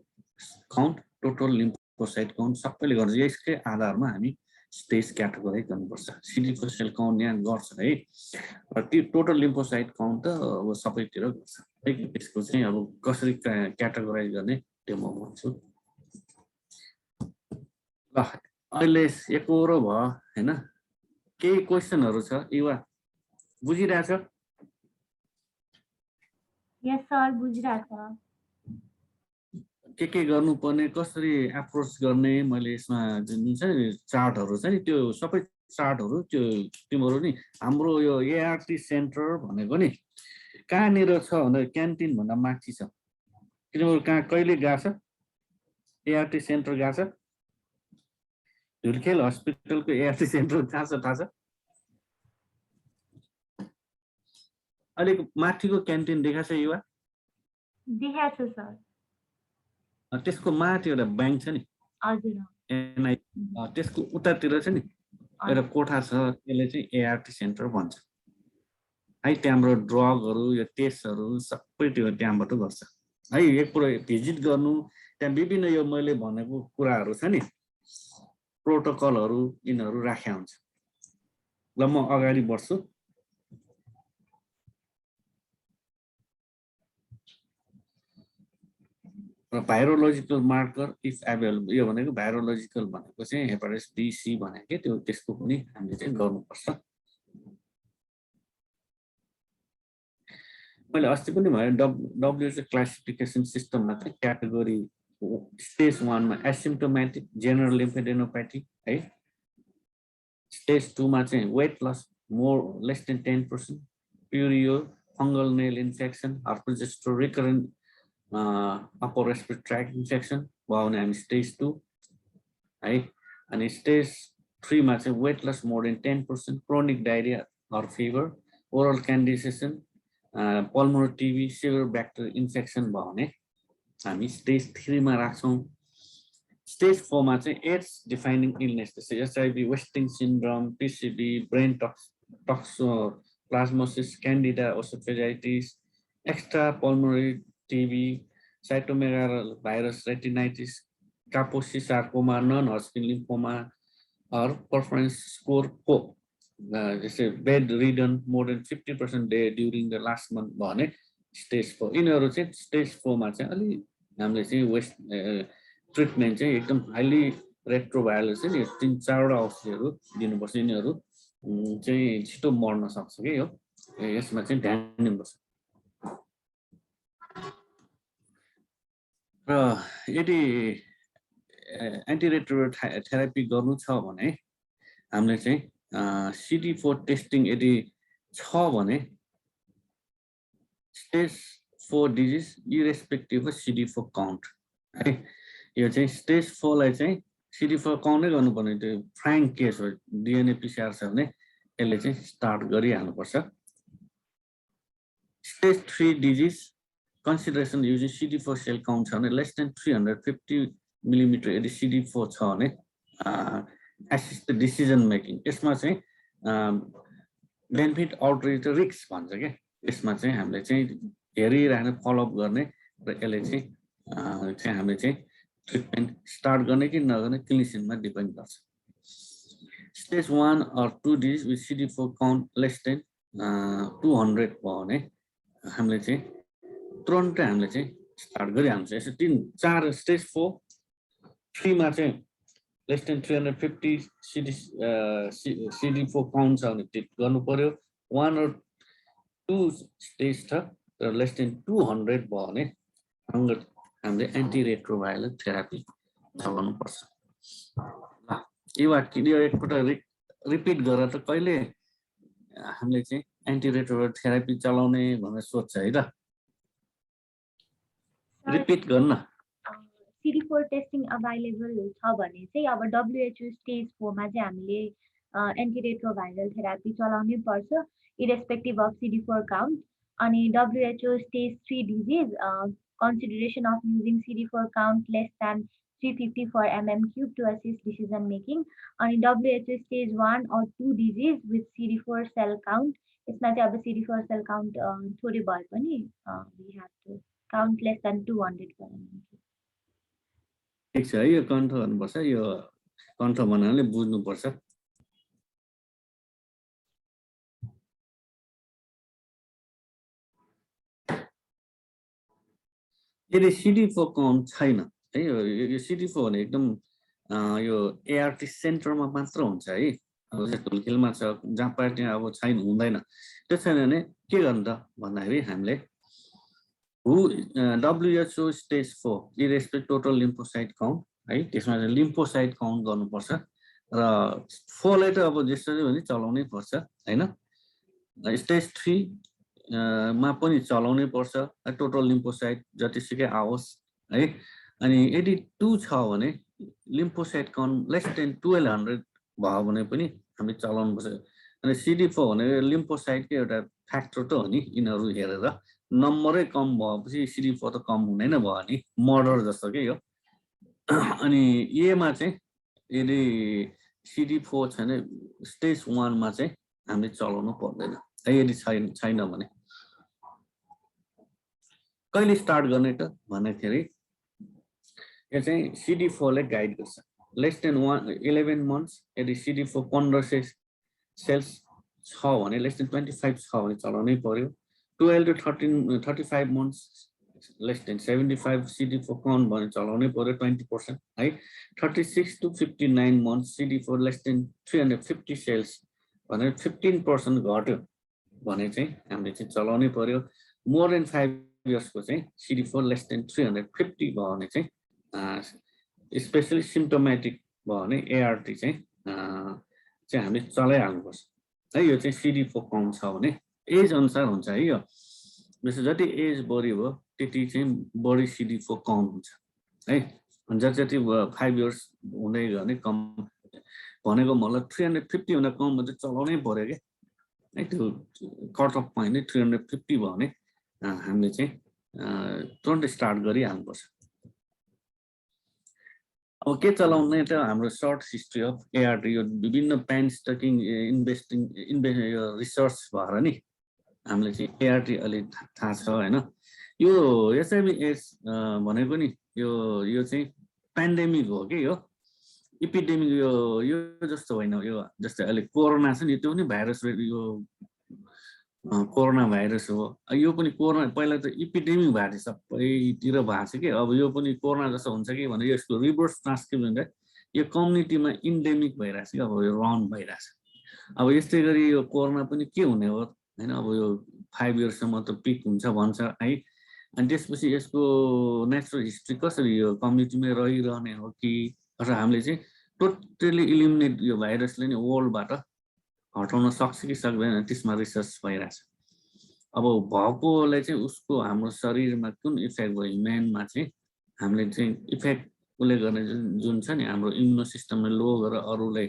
count total lymphocyte count सबैले गर्छ यसकै आधारमा हामी स्टेज क्याटेगोराइज गर्नुपर्छ CD4 सेल काउन्ट यहाँ गर्छ है र त्यो टोटल लिम्फोसाइट काउन्ट त अब सबैतिर गर्छ है त्यसको चाहिँ अब कसरी क्याटेगोराइज गर्ने त्यो म भन्छु ल अहिले एकरो भयो हैन केही क्वेशनहरु छ युवा बुझिरहेछ यस सर बुझिरहेछ के गर्नुपर्ने कसरी एप्रोच गर्ने मैले यसमा जुन छ चार्टहरु छ नि त्यो सबै चार्टहरु त्यो तिम्रो नि हाम्रो यो एआरटी सेन्टर भनेको नि कहाँनिर छ भने क्यान्टिन भन्दा माथि छ तिम्रो कहाँ कहिले गएको छ एआरटी सेन्टर गएको छ धुर्खेल हस्पिटलको एआरटी सेन्टर कहाँ छ थाहा छ अलिक माथिको क्यान्टिन देखाछ युवा देखाछ सर त्यसको माथि एउटा ब्याङ्क छ नि हजुर एनआई त्यसको उतातिर छ नि एउटा कोठा छ त्यसले चाहिँ एआरटी सेन्टर भन्छ है त्यहाँबाट ड्रगहरु यो टेस्टहरु सबै त्यो त्यहाँबाट गर्छ है एकपल्ट भिजिट गर्नु त्यहाँ विभिन्न यो मैले भनेको कुराहरु छ नि प्रोटोकलहरु यिनीहरु राख्या हुन्छ ल म अगाडि बढ्छु भाइरोलोजिकल मार्कर इफ अवेलेबल यो भनेको भाइरोलोजिकल भनेको चाहिँ हेपाटाइटिस बी सी भनेको त्यो त्यसको पनि हामीले चाहिँ गर्नुपर्छ मैले अस्ति पनि भने WHO क्लासिफिकेसन सिस्टममा चाहिँ क्याटेगोरी स्टेज 1 मा एसिम्प्टोमेटिक जनरल लिम्फेडेनोप्याथी है स्टेज 2 मा चाहिँ weight loss more less than 10% purio, fungal nail infection, or just recurrent upper respiratory tract infection, wow, I'm stage 2, right? And stage 3 मा चाहिँ weight loss more than 10%, chronic diarrhea or fever, oral candidiation, pulmonary TB, severe bacterial infection भयो भने हामी stage 3 मा राख्छौं. Stage 4 मा चाहिँ AIDS defining illness, जस्तै HIV, Westing syndrome, PCB, brain toxoplasmosis, Candida, osteoarthritis, extrapulmonary TB, cytomegalovirus, retinitis, Kaposi sarcoma, non-Hodgkin lymphoma, or preference score 4. Jस्तै bedridden more than 50% day during the last month भयो भने stage 4. यिनीहरु चाहिँ stage 4 मा चाहिँ अलि हामीले चाहिँ treatment चाहिँ एकदम हाइली रेट्रोभाइरल चाहिँ 3-4 वटा औषधिहरु दिनुपर्छ. यिनीहरु चाहिँ छिटो मर्न सक्छ के हो, यसमा चाहिँ ध्यान दिनुपर्छ. र यदि एन्टिरेट्रोभाइरल थेरापी गर्नु छ भने हामीले चाहिँ CD4 टेस्टिङ यदि छ भने stage 4 disease irrespective of CD4 count है. यो चाहिँ स्टेज 4 लाई चाहिँ CD4 काउन्ट नै गर्नुपर्ने. त्यो फ्र्याङ्क केस हो, DNA PCR छ भने यसले चाहिँ स्टार्ट गरिहाल्नुपर्छ. Stage 3 disease consideration using CD4 cell count छ भने less than 350 millimeter यदि CD4 छ भने assist the decision making. यसमा चाहिँ benefit outreach risk भन्छ के. यसमा चाहिँ हामीले चाहिँ हेरिराख्ने फलोअप गर्ने र यसले चाहिँ हामीले चाहिँ ट्रिटमेन्ट स्टार्ट गर्ने कि नगर्ने क्लिनिसियनमा डिपेन्ड गर्छ. Stage 1 or 2 disease with CD4 count less than 200 भयो भने हामीले चाहिँ तुरन्तै हामीले चाहिँ स्टार्ट गरिहाल्छ. यसो 3-4 स्टेज 4 3 मा चाहिँ लेस देन 350 CD4 काउन्ट छ भने ट्रिट गर्नु पर्यो. 1 or 2 स्टेज छ र लेस देन 200 भयो भने हामीले एन्टिरेट्रोभाइरल थेरापी चलाउनु पर्छ. यो एकपल्ट रिपिट गरेर त कहिले हामीले चाहिँ एन्टिरेट्रोभाइरल थेरापी चलाउने भनेर सोध्छ है त. रिपिट गर्न. CD4 टेस्टिङ अभाइलेबल छ भने चाहिँ अब WHO स्टेज 4 मा चाहिँ हामीले एन्टिरेट्रोभाइरल थेरापी चलाउनै पर्छ इरेस्पेक्टिभ अफ CD4 काउन्ट. अनि WHO stage 3 disease consideration of using CD4 count less than 350 for mm³ to assist decision making. And WHO stage 1 or 2 disease with CD4 cell count. यसमा चाहिँ अब CD4 cell count थोरै भए पनि we have to count less than 200 for mm³. ठीक छ है, यो कन्ठ गर्नुपर्छ. यो कन्ठ भन्नाले बुझ्नुपर्छ. यदि CD4 काउन्ट छैन है, यो CD4 भने एकदम यो ART सेन्टरमा मात्र हुन्छ है. अब धुलखिलमा छ, जहाँ पाए त्यहाँ अब छैन, हुँदैन. त्यो छैन भने के गर्नु त भन्दाखेरि हामीले WHO stage 4 इरेस्पेक्ट total lymphocyte count है, त्यसमा चाहिँ लिम्फोसाइट काउन्ट गर्नुपर्छ. र 4 लाई त अब जसरी पनि चलाउनै पर्छ हैन. स्टेज 3 मा पनि चलाउनै पर्छ, टोटल लिम्फोसाइट जतिसुकै आओस् है. अनि यदि 2 छ भने लिम्फोसाइट काउन्ट लेस देन 1200 भयो भने पनि हामी चलाउनु पर्छ. अनि CD4 भने लिम्फोसाइटको एउटा फ्याक्टर त हो नि, यिनीहरू हेरेर नम्बरै कम भएपछि CD4 त कम हुँदैन भयो नि, मर्डर जस्तो के हो. अनि ए मा चाहिँ यदि CD4 छैन स्टेज 1 मा चाहिँ हामीले चलाउनु पर्दैन है. यदि छैन भने कहिले स्टार्ट गर्ने त भन्दाखेरि यो चाहिँ CD4 ले गाइड गर्छ. लेस देन 11 months यदि CD4 1500 सेल्स छ भने लेस देन 25 छ भने चलाउनै पर्यो. 12 to 35 months less than 75 CD4 count भने चलाउनै पर्यो 20% है. 36 to 59 months CD4 less than 350 cells भने 15% घट्यो भने चाहिँ हामीले चाहिँ चलाउनै पर्यो. मोर देन 5 years को चाहिँ CD4 लेस देन 350 भयो भने चाहिँ स्पेशली सिम्प्टोमेटिक भयो भने ART चाहिँ हामीले चलाइहाल्नुपर्छ है. यो चाहिँ CD4 काउन्ट छ भने एज अनुसार हुन्छ है यो जस्तो जति एज बढी भयो त्यति चाहिँ बढी CD4 कम हुन्छ है जति 5 इयर्स हुँदै गयो भने कम भनेको मतलब 350 भन्दा कम मात्रै चलाउनै पर्यो क्या है त्यो कट अफ पोइन्ट 350 भयो भने हामीले चाहिँ तुरन्तै स्टार्ट गरिहाल्नुपर्छ अब के चलाउने त हाम्रो सर्ट हिस्ट्री अफ ART यो विभिन्न पेन स्टकिङ इन्भेस्टिङ रिसर्च भएर नि हामीले चाहिँ ART अलि थाहा छ हैन यो HIV एड्स भनेको नि यो चाहिँ पेन्डेमिक हो के यो एपिडेमिक यो जस्तो होइन यो जस्तै अहिले कोरोना छ नि त्यो पनि भाइरस यो कोरोना भाइरस हो यो पनि कोरोना पहिला त एपिडेमिक भएको थियो सबैतिर भएको छ कि अब यो पनि कोरोना जस्तो हुन्छ कि भने यसको रिभर्स ट्रान्सक्रिप्सन यो कम्युनिटीमा इन्डेमिक भइरहेछ कि अब यो रन भइरहेछ अब यस्तै गरी यो कोरोना पनि के हुने हो हैन अब यो 5 इयर्ससम्म त पिक हुन्छ भन्छ है अनि त्यसपछि यसको नेचुरल हिस्ट्री कसरी यो कम्युनिटीमै रहिरहने हो कि अथवा हामीले चाहिँ टोटली इलिमिनेट यो भाइरसले नि वर्ल्डबाट हटाउन सक्छ कि सक्दैन त्यसमा रिसर्च भइरहेछ अब भएकोलाई चाहिँ उसको हाम्रो शरीरमा कुन इफेक्ट भयो ह्युमनमा चाहिँ हामीले चाहिँ इफेक्ट उसले गर्ने जुन छ नि हाम्रो इम्युनो सिस्टमले लो गरेर अरूलाई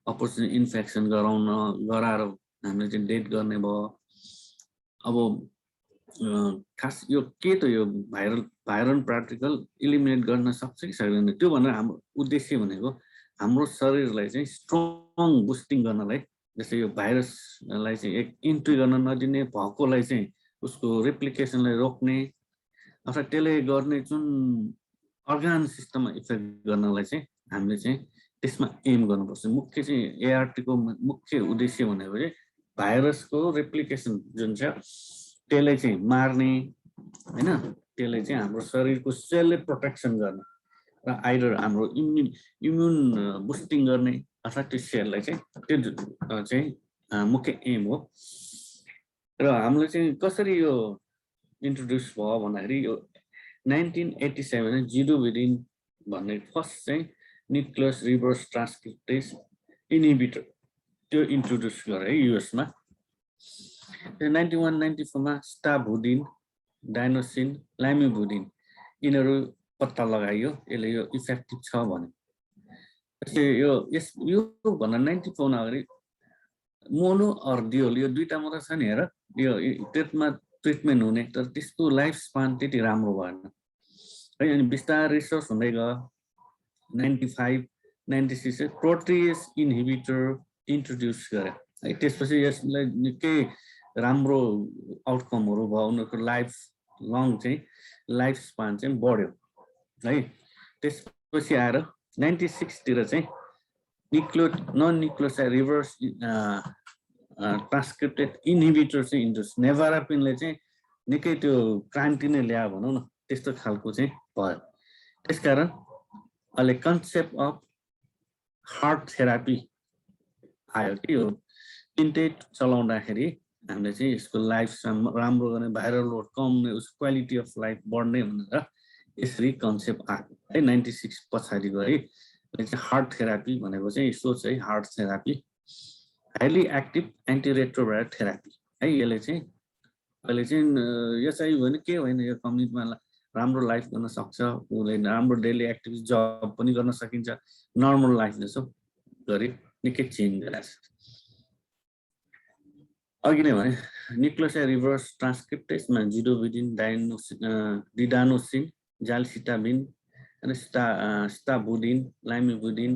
अपर्चुनिटी इन्फेक्सन गराएर हामीले चाहिँ डेथ गर्ने भयो अब खास यो के त यो भाइरल पार्टिकल इलिमिनेट गर्न सक्छ कि सक्दैन त्यो भनेर हाम्रो उद्देश्य भनेको हाम्रो शरीरलाई चाहिँ स्ट्रङ बुस्टिङ गर्नलाई जस्तै यो भाइरसलाई चाहिँ एक इन्ट्री गर्न नदिने भएकोलाई चाहिँ उसको रेप्लिकेसनलाई रोक्ने अथवा त्यसले गर्ने जुन अर्गान सिस्टममा इफेक्ट गर्नलाई चाहिँ हामीले चाहिँ त्यसमा एम गर्नुपर्छ मुख्य चाहिँ ART को मुख्य उद्देश्य भनेको चाहिँ भाइरसको रेप्लिकेसन जुन छ त्यसलाई चाहिँ मार्ने हैन त्यसले चाहिँ हाम्रो शरीरको सेलले प्रोटेक्सन गर्ने र आइदर हाम्रो इम्युन बुस्टिङ गर्ने अथवा त्यो सेललाई चाहिँ त्यो चाहिँ मुख्य एम हो र हामीले चाहिँ कसरी यो इन्ट्रोड्युस भयो भन्दाखेरि यो 1987 जिडोभिडिन भन्ने फर्स्ट चाहिँ न्युक्लियस रिभर्स ट्रान्सक्रिप्टेज इन्हिबिटर त्यो इन्ट्रोड्युस गरे US मा 91-94 मा स्टाबुडिन डाइनोसिन लाइमिबुडिन यिनीहरू पत्ता लगाइयो यसले यो इफेक्टिभ छ भने यो भन्दा 94 अगाडि मोनो अर डियोल यो दुईटा मात्र छ नि हेर यो त्यसमा ट्रिटमेन्ट हुने तर त्यसको लाइफ स्पान त्यति राम्रो भएन है अनि बिस्तारै रिसर्च हुँदै गयो 95-96 प्रोटिएस इन्हिबिटर इन्ट्रोड्युस गरे है त्यसपछि यसलाई निकै राम्रो आउटकमहरु भयो उनीहरुको लाइफ लङ चाहिँ लाइफ स्पान चाहिँ बढ्यो है त्यसपछि आएर 96 तिर चाहिँ नन न्युक्लियोसाइड रिभर्स ट्रान्सक्रिप्टेड इन्हिबिटर चाहिँ इन्ट्रोड्युस नेभारापिनले चाहिँ निकै त्यो क्रान्ति नै ल्यायो भनौं न त्यस्तो खालको चाहिँ भयो त्यसकारण अहिले कन्सेप्ट अफ हार्ट थेरापी आयो कि यो तिनटै चलाउँदाखेरि हामीले चाहिँ यसको लाइफ राम्रो गर्ने भाइरल लोड कम हुने उसको क्वालिटी अफ लाइफ बढ्ने भनेर यसरी कन्सेप्ट आयो है 96 पछाडि गए हार्ट थेरापी भनेको चाहिँ यसो चाहिँ HAART therapy highly active antiretroviral therapy है यसले चाहिँ अहिले चाहिँ यसै भने के होइन यो कम्युनिटीमा राम्रो लाइफ गर्न सक्छ उले राम्रो डेली एक्टिभिटी जब पनि गर्न सकिन्छ नर्मल लाइफ जस्तो गरी निकै चेन्ज गरेछ अघि नै भने न्युक्लियोसाइड रिभर्स ट्रान्सक्रिप्टेजमा जिडोभिडिन डिडानोसिन जालसिटाबिन अनि स्टाबुडिन लाइमिबुडिन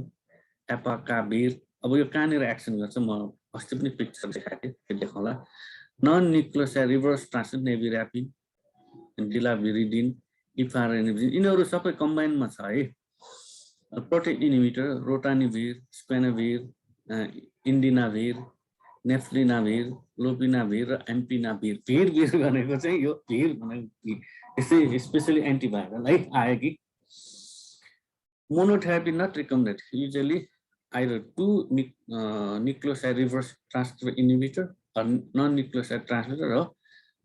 एपाकाबिर अब यो कहाँनिर एक्सन गर्छ म अस्ति पनि पिक्चर देखाएको थिएँ देखाउला नन न्युक्लियोसाइड रिभर्स ट्रान्सक्रिप्टेज नेभिरापिन डिलाभिरिडिन इफारेनिबिन यिनीहरू सबै कम्बाइनमा छ है प्रोटिन इन्हिबिटर रोटानिभिर स्पेनाभिर इन्डिनाभिर नेफ्लिनाभिर लोपिनाभिर र एम्पिनाभिर भिर भनेको चाहिँ यो भिर भनेको यसै स्पेशली एन्टिभाइरल है आयो कि monotherapy not recommended usually either two nucleoside reverse transcriptase inhibitor or non-nucleoside transcriptor or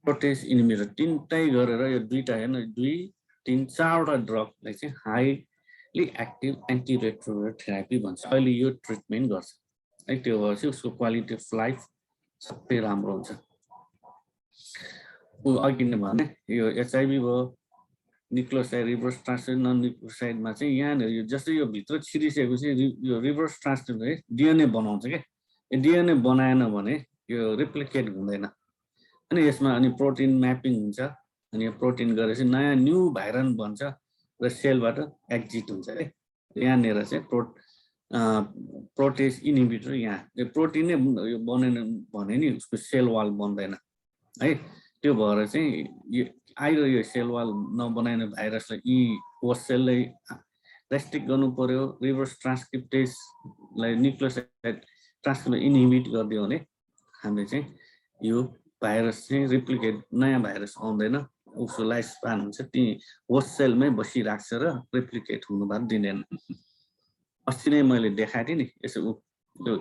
protease inhibitor तीनटै गरेर यो दुईटा हैन 2-3-4 वटा ड्रगलाई चाहिँ हाइली एक्टिभ एन्टिरेट्रोभाइरल थेरापी भन्छ अहिले यो ट्रिटमेन्ट गर्छ है त्यो भएपछि उसको क्वालिटी अफ लाइफ सबै राम्रो हुन्छ अघि नै भने यो एचआइभी भयो न्युक्लियोसाइड रिभर्स ट्रान्सक्रिप्ट नन न्युक्लियोसाइडमा चाहिँ यहाँनिर यो जस्तै यो भित्र छिरिसकेपछि यो रिभर्स ट्रान्सक्रिप्ट है डिएनए बनाउँछ क्या डिएनए बनाएन भने यो रिप्लिकेट हुँदैन अनि यसमा अनि प्रोटिन म्यापिङ हुन्छ अनि यो प्रोटिन गरेपछि नयाँ न्यू भाइरल बन्छ र सेलबाट एक्जिट हुन्छ है यहाँनिर चाहिँ प्रोटेज इनिबिटर यहाँ यो प्रोटिनै यो बनेन भने नि उसको सेल वाल बन्दैन है त्यो भएर चाहिँ यो आइरो यो सेल वाल नबनाउने भाइरसलाई यी होस्ट सेललाई रेस्ट्रिक्ट गर्नु पर्यो रिभर्स ट्रान्सक्रिप्टेजलाई न्युक्लियोसाइड ट्रान्सक्रिप्ट इनिबिट गरिदियो भने हामीले चाहिँ यो भाइरस चाहिँ रिप्लिकेट नयाँ भाइरस आउँदैन उसको लाइफ स्पान हुन्छ ती होस्ट सेलमै बसिराख्छ र रिप्लिकेट हुनुभएको दिँदैन अस्ति नै मैले देखाएको थिएँ नि यसो त्यो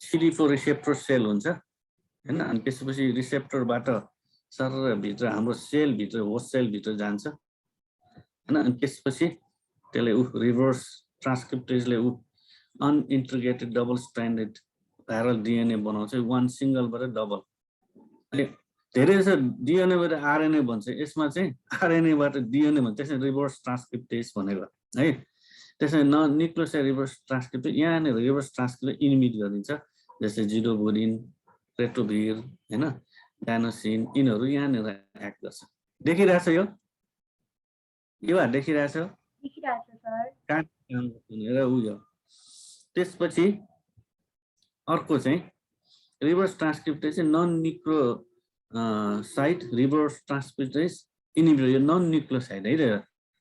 CD4 रिसेप्टर सेल हुन्छ हैन अनि त्यसपछि रिसेप्टरबाट सर भित्र हाम्रो सेलभित्र होस्ट सेलभित्र जान्छ हैन अनि त्यसपछि त्यसले रिभर्स ट्रान्सक्रिप्टेजले अनइन्टिग्रेटेड डबल स्ट्रान्डेड भाइरल डिएनए बनाउँछ वान सिंगलबाट डबल धेरै छ डिएनएबाट आरएनए भन्छ यसमा चाहिँ आरएनएबाट डिएनए भन्छ त्यसै रिभर्स ट्रान्सक्रिप्टेज भनेको है त्यसै न्युक्लियोसाइड रिभर्स ट्रान्सक्रिप्टेज यहाँनिर रिभर्स ट्रान्सक्रिप्ट इनिबिट गरिदिन्छ जस्तै जिडोबुरिन रेट्रोभिर हैन डाइनोसिन यिनीहरू यहाँनिर एक्ट गर्छ देखिरहेछ यो देखिरहेछ सर उयो त्यसपछि अर्को चाहिँ रिभर्स ट्रान्सक्रिप्टेज चाहिँ नन न्युक्लियोसाइड रिभर्स ट्रान्सक्रिप्टेज इनिबिटर यो नन न्युक्लियोसाइड है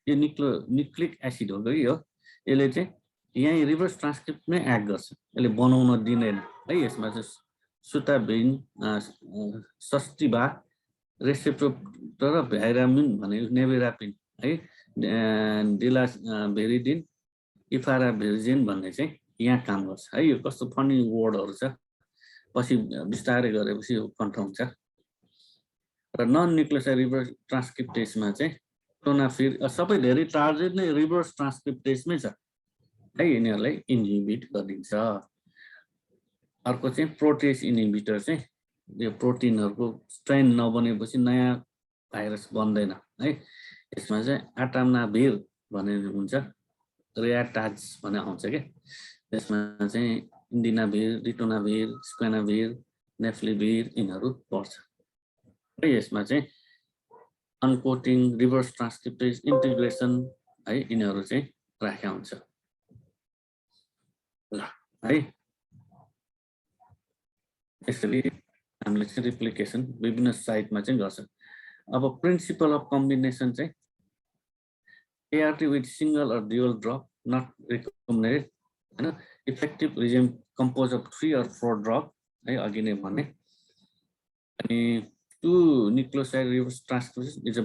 यो न्युक्लिक एसिड हो कि यो यसले चाहिँ यहीँ रिभर्स ट्रान्सक्रिप्ट नै एक्ट गर्छ यसले बनाउन दिँदैन है यसमा चाहिँ सुताबिन सस्टिबा रेसेप्टर र भाइरामिन भनेको नेभिरापिन है डिलाभेरिडिन इफाराभेरिजिन भन्ने चाहिँ यहाँ काम गर्छ है यो कस्तो फनी वर्डहरू छ पछि बिस्तारै गरेपछि यो कन्ठ हुन्छ र नन न्युक्लियोसाइड रिभर्स ट्रान्सक्रिप्टेजमा चाहिँ टोनाफिर सबै धेरै टार्गेट नै रिभर्स ट्रान्सक्रिप्टेजमै छ है यिनीहरूलाई इन्हिबिट गरिदिन्छ अर्को चाहिँ प्रोटेज इनिबिटर चाहिँ यो प्रोटिनहरूको स्ट्रेन नबनेपछि नयाँ भाइरस बन्दैन है यसमा चाहिँ आटामनाभिर भन्ने हुन्छ रियाटाज भन्ने आउँछ क्या त्यसमा चाहिँ इन्डिनाभिर रिटोनाभिर स्क्वेनाभिर नेफ्लिभिर यिनीहरू पर्छ है यसमा चाहिँ अनकोटिङ रिभर्स ट्रान्सक्रिप्टेज इन्टिग्रेसन है यिनीहरू चाहिँ राखेको हुन्छ है यसरी हामीले चाहिँ रिप्लिकेसन विभिन्न साइटमा चाहिँ गर्छ अब प्रिन्सिपल अफ कम्बिनेसन चाहिँ ART with single or dual drop not recommended हैन effective regimen compose of 3 or 4 drop है अघि नै भने अनि 2 nucleoside reverse transcriptase is a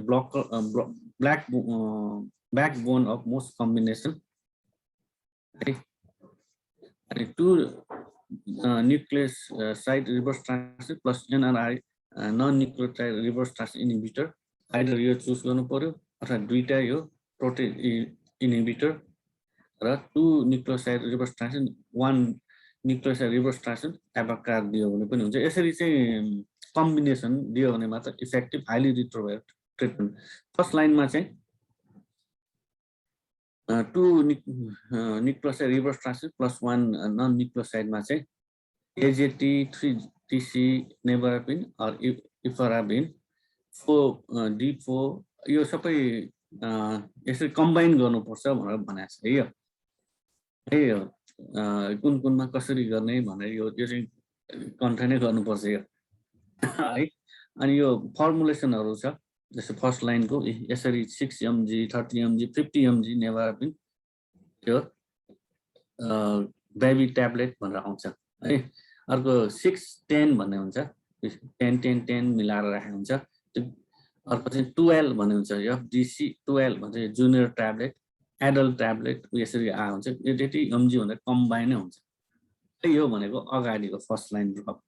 backbone of most combination है अनि 2 nucleoside reverse transcript plus NRI non nucleotide reverse trans inhibitor either यो choose गर्नु पर्यो अथवा दुईटा यो प्रोटिन इनिबिटर र 2 nucleoside reverse transcript 1 nucleoside reverse transcript abacavir दियो भने पनि हुन्छ यसरी चाहिँ कम्बिनेसन दियो भने मात्र इफेक्टिभ हाइली रिट्रोभाइरल ट्रिटमेन्ट फर्स्ट लाइनमा चाहिँ 2 nucleoside reverse transcript plus 1 non न्युक्लियोसाइडमा चाहिँ AZT 3TC नेभरापिन अर इफराबिन 4 D4 यो सबै यसरी कम्बाइन गर्नुपर्छ भनेर भनेको छ है यो कुनमा कसरी गर्ने भनेर यो चाहिँ कन्ठ नै गर्नुपर्छ यो है अनि यो फर्मुलेसनहरू छ जस्तो फर्स्ट लाइनको यसरी 6 mg 30 mg 50 mg नेभरापिन त्यो बेबी ट्याब्लेट भनेर आउँछ है अर्को 6-10 भन्ने हुन्छ 10-10-10 मिलाएर राखेको हुन्छ अर्को चाहिँ 12 भन्ने हुन्छ FDC 12 भन्छ जुनियर ट्याब्लेट एडल्ट ट्याब्लेट यसरी आ हुन्छ यो त्यति एमजी भन्दा कम्बाइनै हुन्छ यो भनेको अगाडिको फर्स्ट लाइन ड्रप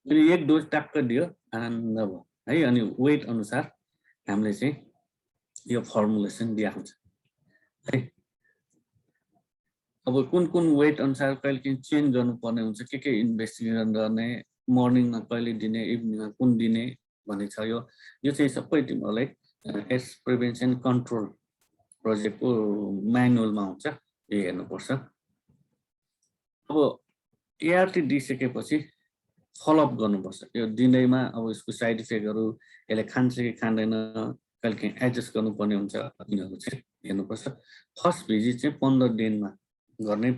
अनि एक डोज ट्याक्क दियो आनन्द भयो है अनि वेट अनुसार हामीले चाहिँ यो फर्मुलेसन दिएको हुन्छ है अब कुन वेट अनुसार कहिले काहीँ चेन्ज गर्नुपर्ने हुन्छ के इन्भेस्टिगेसन गर्ने मर्निङमा कहिले दिने इभिनिङमा कुन दिने भन्ने छ यो चाहिँ सबै तिमीहरूलाई एड्स प्रिभेन्सन कन्ट्रोल प्रोजेक्टको म्यानुअलमा हुन्छ यो हेर्नुपर्छ। अब एआरटी दिइसकेपछि फलोअप गर्नुपर्छ यो दिँदैमा अब यसको साइड इफेक्टहरू यसले खान्छ कि खाँदैन कहिले काहीँ एडजस्ट गर्नुपर्ने हुन्छ यिनीहरू चाहिँ हेर्नुपर्छ। फर्स्ट भिजिट चाहिँ 15 दिनमा गर्ने